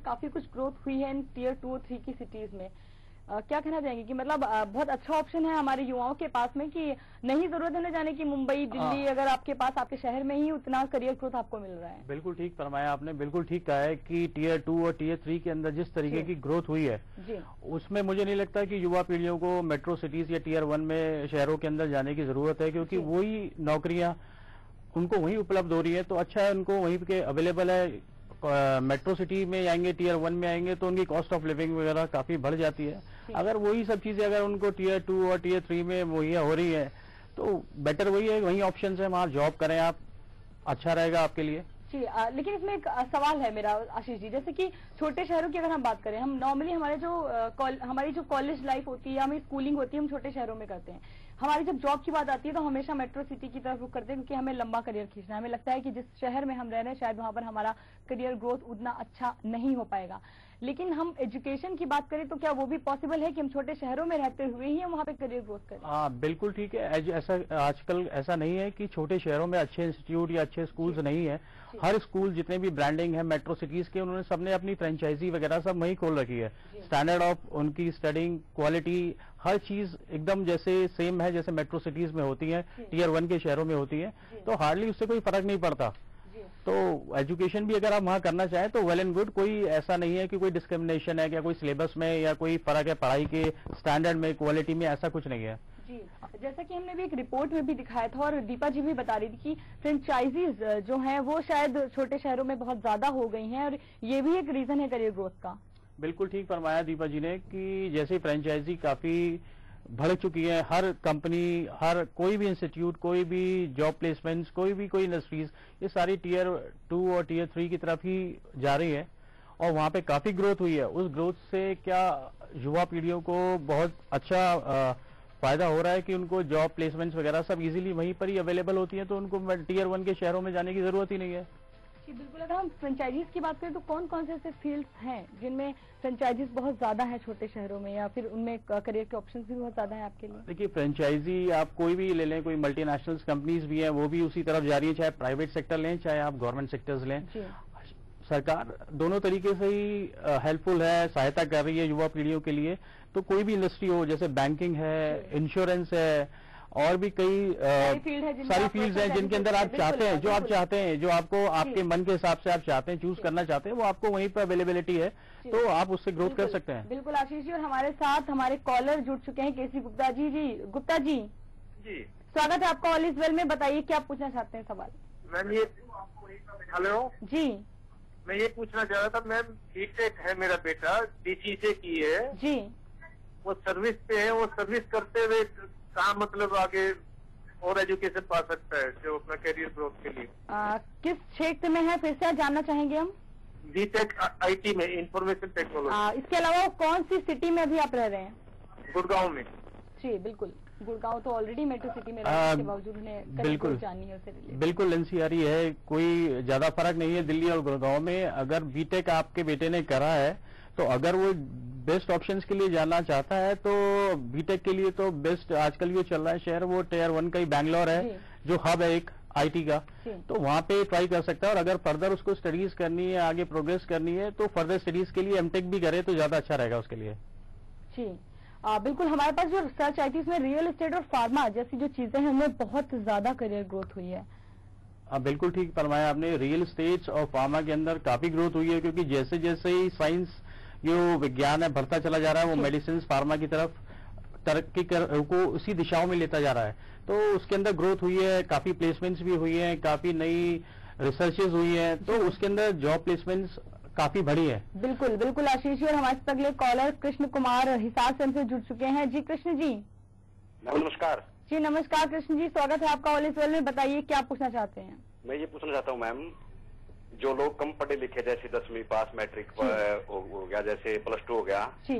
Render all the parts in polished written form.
काफी कुछ ग्रोथ हुई है इन टियर 2 और 3 की सिटीज में। क्या कहना चाहेंगे कि मतलब बहुत अच्छा ऑप्शन है हमारे युवाओं के पास में कि नहीं जरूरत है ना जाने की मुंबई दिल्ली, अगर आपके पास आपके शहर में ही उतना करियर ग्रोथ आपको मिल रहा है। बिल्कुल ठीक फरमाया आपने, बिल्कुल ठीक कहा है कि टियर 2 और टियर 3 के अंदर जिस तरीके की ग्रोथ हुई है जी, उसमें मुझे नहीं लगता कि युवा पीढ़ियों को मेट्रो सिटीज या टियर 1 में शहरों के अंदर जाने की जरूरत है, क्योंकि वही नौकरियां उनको वहीं उपलब्ध हो रही है। तो अच्छा है, उनको वहीं के अवेलेबल है। मेट्रो सिटी में आएंगे, टियर 1 में आएंगे तो उनकी कॉस्ट ऑफ लिविंग वगैरह काफी बढ़ जाती है। अगर वही सब चीजें अगर उनको टियर 2 और टियर 3 में मुहैया हो रही है तो बेटर वही है, वही ऑप्शन है, वहां जॉब करें आप, अच्छा रहेगा आपके लिए। जी, लेकिन इसमें एक सवाल है मेरा आशीष जी, जैसे कि छोटे शहरों की अगर हम बात करें, हम नॉर्मली हमारे जो हमारी जो कॉलेज लाइफ होती है, हमारी स्कूलिंग होती है, हम छोटे शहरों में करते हैं। हमारी जब जॉब की बात आती है तो हमेशा मेट्रो सिटी की तरफ रुख करते हैं, क्योंकि हमें लंबा करियर खींचना है। हमें लगता है कि जिस शहर में हम रह रहे हैं शायद वहां पर हमारा करियर ग्रोथ उतना अच्छा नहीं हो पाएगा। लेकिन हम एजुकेशन की बात करें तो क्या वो भी पॉसिबल है कि हम छोटे शहरों में रहते हुए ही हम वहां पे करियर ग्रोथ करें? हाँ बिल्कुल ठीक है। ऐसा आजकल ऐसा नहीं है कि छोटे शहरों में अच्छे इंस्टीट्यूट या अच्छे स्कूल्स नहीं है। हर स्कूल जितने भी ब्रांडिंग है मेट्रो सिटीज के, उन्होंने सबने अपनी फ्रेंचाइजी वगैरह सब वहीं खोल रखी है। स्टैंडर्ड ऑफ उनकी स्टडिंग क्वालिटी हर चीज एकदम जैसे सेम है जैसे मेट्रो सिटीज में होती है, टियर 1 के शहरों में होती है। तो हार्डली उससे कोई फर्क नहीं पड़ता। तो एजुकेशन भी अगर आप वहां करना चाहें तो वेल एंड गुड, कोई ऐसा नहीं है कि कोई डिस्क्रिमिनेशन है या कोई सिलेबस में या कोई फर्क है पढ़ाई के स्टैंडर्ड में, क्वालिटी में, ऐसा कुछ नहीं है। जी, जैसा कि हमने भी एक रिपोर्ट में भी दिखाया था और दीपा जी भी बता रही थी कि फ्रेंचाइजीज जो हैं वो शायद छोटे शहरों में बहुत ज्यादा हो गई हैं और ये भी एक रीजन है करियर ग्रोथ का। बिल्कुल ठीक फरमाया दीपा जी ने कि जैसे फ्रेंचाइजी काफी बढ़ चुकी है, हर कंपनी, हर कोई भी इंस्टीट्यूट, कोई भी जॉब प्लेसमेंट्स, कोई इंडस्ट्रीज, ये सारी टियर 2 और टियर 3 की तरफ ही जा रही है और वहां पे काफी ग्रोथ हुई है। उस ग्रोथ से क्या युवा पीढ़ियों को बहुत अच्छा फायदा हो रहा है कि उनको जॉब प्लेसमेंट्स वगैरह सब इजीली वहीं पर ही अवेलेबल होती है, तो उनको टियर 1 के शहरों में जाने की जरूरत ही नहीं है। जी बिल्कुल। अगर हम फ्रेंचाइजीज की बात करें तो कौन कौन से ऐसे फील्ड्स हैं जिनमें फ्रेंचाइजीज बहुत ज्यादा है छोटे शहरों में, या फिर उनमें करियर के ऑप्शंस भी बहुत ज्यादा है आपके लिए? देखिए, फ्रेंचाइजी आप कोई भी ले लें, कोई मल्टीनेशनल कंपनीज भी हैं, वो भी उसी तरफ जा रही है, चाहे प्राइवेट सेक्टर लें चाहे आप गवर्नमेंट सेक्टर्स लें। सरकार दोनों तरीके से ही हेल्पफुल है, सहायता कर रही है युवा पीढ़ियों के लिए। तो कोई भी इंडस्ट्री हो, जैसे बैंकिंग है, इंश्योरेंस है, और भी कई सारी फील्ड्स हैं जिनके अंदर आप चाहते हैं, जो आप चाहते हैं, जो आपको आपके मन के हिसाब से आप चाहते हैं, चूज करना चाहते हैं, वो आपको वहीं पर अवेलेबिलिटी है, तो आप उससे ग्रोथ कर सकते हैं। बिल्कुल आशीष जी, और हमारे साथ हमारे कॉलर जुड़ चुके हैं केसी गुप्ता जी। गुप्ता जी, स्वागत है आपका ऑल इज वेल में। बताइए क्या पूछना चाहते हैं सवाल? मैम ये हेलो जी, मैं ये पूछना चाह रहा था मैम, बीटेक है मेरा बेटा, डीसी से की है जी, वो सर्विस पे है, वो सर्विस करते हुए कहाँ मतलब आगे और एजुकेशन पा सकता है जो अपना करियर ग्रोथ के लिए? किस क्षेत्र में है फिर से जानना चाहेंगे हम? बीटेक आईटी में, इंफॉर्मेशन टेक्नोलॉजी। इसके अलावा कौन सी सिटी में अभी आप रह रहे हैं? गुड़गांव में। जी बिल्कुल, गुड़गांव तो ऑलरेडी मेट्रो सिटी में रहने के बावजूद उन्हें बिल्कुल जानी है उससे रिलेटेड। बिल्कुल एनसीआर है, कोई ज्यादा फर्क नहीं है दिल्ली और गुड़गांव में। अगर बीटेक आपके बेटे ने करा है तो अगर वो बेस्ट ऑप्शंस के लिए जाना चाहता है तो बीटेक के लिए तो बेस्ट आजकल ये चल रहा है शहर, वो टियर 1 का ही बैंगलोर है, जो हब है एक आईटी का, तो वहां पे ट्राई कर सकता है। और अगर फर्दर उसको स्टडीज करनी है, आगे प्रोग्रेस करनी है, तो फर्दर स्टडीज के लिए एमटेक भी करे तो ज्यादा अच्छा रहेगा उसके लिए। जी बिल्कुल, हमारे पास जो रिसर्च आई थी इसमें रियल एस्टेट और फार्मा जैसी जो चीजें हैं उनमें बहुत ज्यादा करियर ग्रोथ हुई है। बिल्कुल ठीक फरमाया आपने, रियल एस्टेट और फार्मा के अंदर काफी ग्रोथ हुई है, क्योंकि जैसे जैसे ही साइंस जो विज्ञान है बढ़ता चला जा रहा है, वो मेडिसिन फार्मा की तरफ तरक्की को उसी दिशाओं में लेता जा रहा है, तो उसके अंदर ग्रोथ हुई है, काफी प्लेसमेंट्स भी हुई है, काफी नई रिसर्चेज हुई है, तो उसके अंदर जॉब प्लेसमेंट्स काफी बढ़ी है। बिल्कुल बिल्कुल आशीष जी, और हमारे साथ अगले कॉलर कृष्ण कुमार हिसार से हमसे जुड़ चुके हैं। जी कृष्ण जी। नमस्कार जी नमस्कार कृष्ण जी, स्वागत है आपका ऑल इज वेल में। बताइए क्या पूछना चाहते हैं? मैं ये पूछना चाहता हूँ मैम, जो लोग कम पढ़े लिखे, जैसे 10वीं पास, मैट्रिक हो गया, जैसे +2 हो गया जी,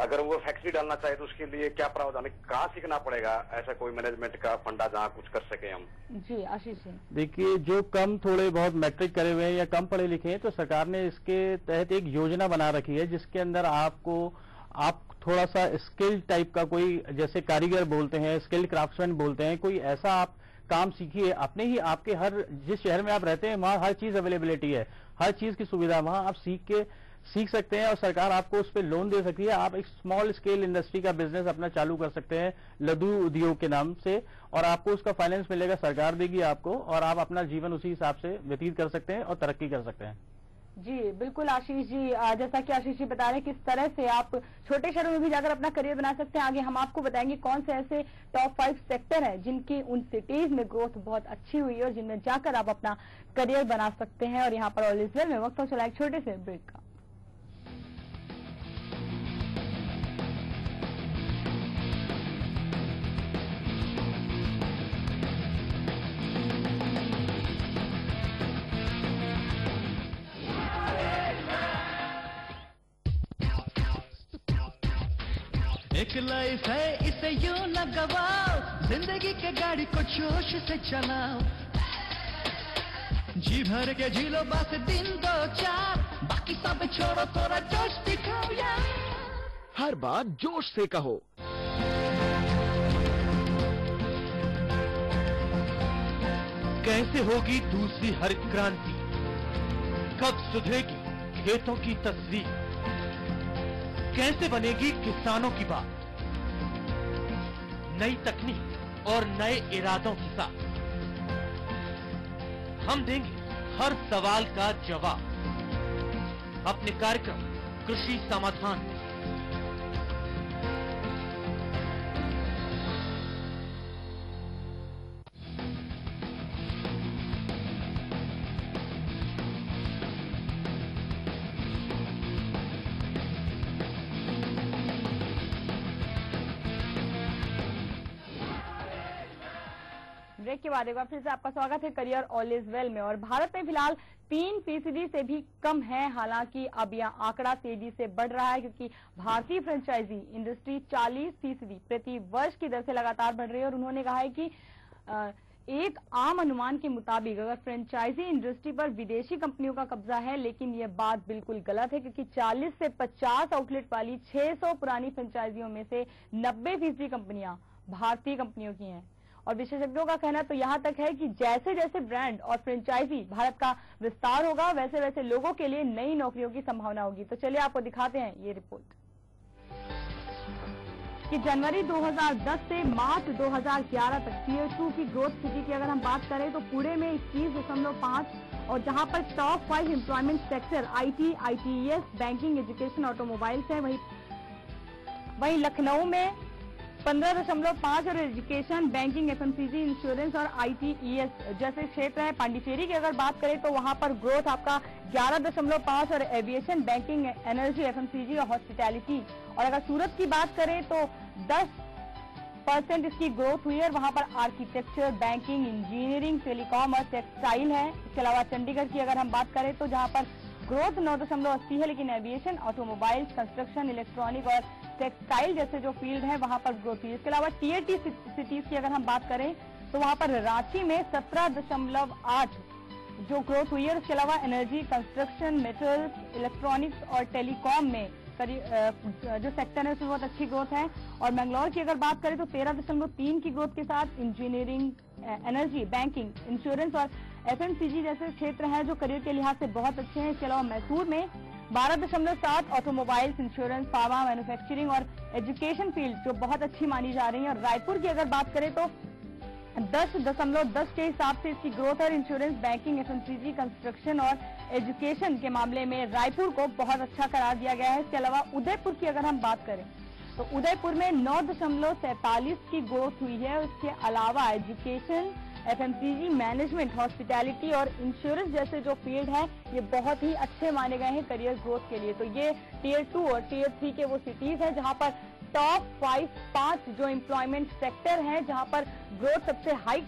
अगर वो फैक्ट्री डालना चाहे तो उसके लिए क्या प्रावधान है, कहाँ सीखना पड़ेगा, ऐसा कोई मैनेजमेंट का फंडा जहाँ कुछ कर सके हम? जी आशीष जी। देखिए, जो कम थोड़े बहुत मैट्रिक करे हुए हैं या कम पढ़े लिखे हैं, तो सरकार ने इसके तहत एक योजना बना रखी है जिसके अंदर आप थोड़ा सा स्किल्ड टाइप का, कोई जैसे कारीगर बोलते हैं, स्किल्ड क्राफ्ट्समैन बोलते हैं, कोई ऐसा आप काम सीखिए अपने ही, आपके हर जिस शहर में आप रहते हैं वहां हर चीज अवेलेबिलिटी है, हर चीज की सुविधा वहां आप सीख के सीख सकते हैं और सरकार आपको उस पर लोन दे सकती है। आप एक स्मॉल स्केल इंडस्ट्री का बिजनेस अपना चालू कर सकते हैं लघु उद्योग के नाम से, और आपको उसका फाइनेंस मिलेगा, सरकार देगी आपको, और आप अपना जीवन उसी हिसाब से व्यतीत कर सकते हैं और तरक्की कर सकते हैं। जी बिल्कुल आशीष जी, जैसा कि आशीष जी बता रहे हैं किस तरह से आप छोटे शहरों में भी जाकर अपना करियर बना सकते हैं। आगे हम आपको बताएंगे कौन से ऐसे टॉप 5 सेक्टर हैं जिनकी उन सिटीज में ग्रोथ बहुत अच्छी हुई है और जिनमें जाकर आप अपना करियर बना सकते हैं। और यहाँ पर ऑल इज वेल में वक्त हो चला एक छोटे से ब्रेक का। एक लाइफ है इसे यूं न गवाओ, जिंदगी के गाड़ी को जोश से चलाओ, जी भर के जी लो बस दिन 2-4, बाकी सब छोड़ो थोड़ा जोश दिखाओ यार। हर बात जोश से कहो। कैसे होगी दूसरी हरित क्रांति, कब सुधरेगी खेतों की तस्वीर, कैसे बनेगी किसानों की बात, नई तकनीक और नए इरादों के साथ हम देंगे हर सवाल का जवाब अपने कार्यक्रम कृषि समाधान में। ब्रेक के बाद एक बार फिर से आपका स्वागत है करियर ऑल इज वेल में। और भारत में फिलहाल 3% से भी कम है, हालांकि अब यह आंकड़ा तेजी से बढ़ रहा है क्योंकि भारतीय फ्रेंचाइजी इंडस्ट्री 40% प्रति वर्ष की दर से लगातार बढ़ रही है। और उन्होंने कहा है कि एक आम अनुमान के मुताबिक अगर फ्रेंचाइजी इंडस्ट्री पर विदेशी कंपनियों का कब्जा है, लेकिन यह बात बिल्कुल गलत है क्योंकि 40 से 50 आउटलेट वाली 600 पुरानी फ्रेंचाइजियों में से 90% कंपनियां भारतीय कंपनियों की हैं। और विशेषज्ञों का कहना तो यहाँ तक है कि जैसे जैसे ब्रांड और फ्रेंचाइजी भारत का विस्तार होगा, वैसे वैसे लोगों के लिए नई नौकरियों की संभावना होगी। तो चलिए आपको दिखाते हैं ये रिपोर्ट कि जनवरी 2010 से मार्च 2011 तक टियर 2 की ग्रोथ स्थिति की अगर हम बात करें तो पुणे में 21.5, और जहां पर top 5 employment sector IT, ITES, banking, education, automobiles है। वहीं लखनऊ में 15.5 और एजुकेशन, बैंकिंग, FMCG, इंश्योरेंस और ITES जैसे क्षेत्र है। पांडिचेरी की अगर बात करें तो वहां पर ग्रोथ आपका 11.5 और एविएशन, बैंकिंग, एनर्जी, FMCG और हॉस्पिटैलिटी। और अगर सूरत की बात करें तो 10% इसकी ग्रोथ हुई है और वहां पर आर्किटेक्चर, बैंकिंग, इंजीनियरिंग, टेलीकॉम और टेक्सटाइल है। इसके अलावा चंडीगढ़ की अगर हम बात करें तो जहां पर ग्रोथ 9.80 है, लेकिन एविएशन, ऑटोमोबाइल्स, कंस्ट्रक्शन, इलेक्ट्रॉनिक और टेक्सटाइल जैसे जो फील्ड है वहां पर ग्रोथ हुई है। इसके अलावा टियर 2 सिटीज की अगर हम बात करें तो वहां पर रांची में 17.8 जो ग्रोथ हुई है। इसके अलावा एनर्जी, कंस्ट्रक्शन, मेटल्स, इलेक्ट्रॉनिक्स और टेलीकॉम में जो सेक्टर है उसमें बहुत अच्छी ग्रोथ है। और मैंगलोर की अगर बात करें तो 13.3 की ग्रोथ के साथ इंजीनियरिंग, एनर्जी, बैंकिंग, इंश्योरेंस और FMCG जैसे क्षेत्र हैं जो करियर के लिहाज से बहुत अच्छे हैं। इसके अलावा मैसूर में 12.7 ऑटोमोबाइल्स, इंश्योरेंस, फार्मा, मैन्युफैक्चरिंग और एजुकेशन फील्ड जो बहुत अच्छी मानी जा रही है। और रायपुर की अगर बात करें तो 10.10 के हिसाब से इसकी ग्रोथ है। इंश्योरेंस, बैंकिंग, FMCG, कंस्ट्रक्शन और एजुकेशन के मामले में रायपुर को बहुत अच्छा करार दिया गया है। इसके अलावा उदयपुर की अगर हम बात करें तो उदयपुर में 9.47 की ग्रोथ हुई है। इसके अलावा एजुकेशन, FMCG, मैनेजमेंट, हॉस्पिटैलिटी और इंश्योरेंस जैसे जो फील्ड है ये बहुत ही अच्छे माने गए हैं करियर ग्रोथ के लिए। तो ये टियर 2 और टियर 3 के वो सिटीज हैं जहां पर टॉप 5 जो एम्प्लॉयमेंट सेक्टर हैं जहां पर ग्रोथ सबसे हाई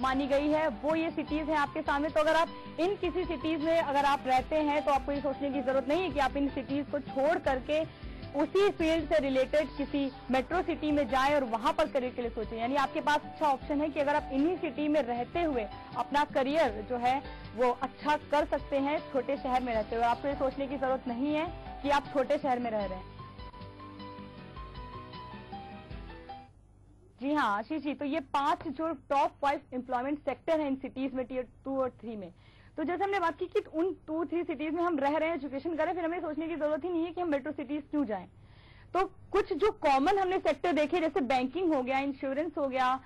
मानी गई है, वो ये सिटीज हैं आपके सामने। तो अगर आप इन किसी सिटीज में अगर आप रहते हैं तो आपको ये सोचने की जरूरत नहीं है कि आप इन सिटीज को छोड़ करके उसी फील्ड से रिलेटेड किसी मेट्रो सिटी में जाएं और वहां पर करियर के लिए सोचें। यानी आपके पास अच्छा ऑप्शन है कि अगर आप इन्हीं सिटी में रहते हुए अपना करियर जो है वो अच्छा कर सकते हैं छोटे शहर में रहते हुए। आपको ये सोचने की जरूरत नहीं है कि आप छोटे शहर में रह रहे हैं। जी हाँ आशीष जी, तो ये 5 जो टॉप 5 एम्प्लॉयमेंट सेक्टर है इन सिटीज में टियर 2 और 3 में, तो जैसे हमने बात की कि उन 2-3 सिटीज में हम रह रहे हैं, एजुकेशन कर रहे हैं, फिर हमें सोचने की जरूरत ही नहीं है कि हम मेट्रो सिटीज क्यों जाएं। तो कुछ जो कॉमन हमने सेक्टर देखे, जैसे बैंकिंग हो गया, इंश्योरेंस हो गया,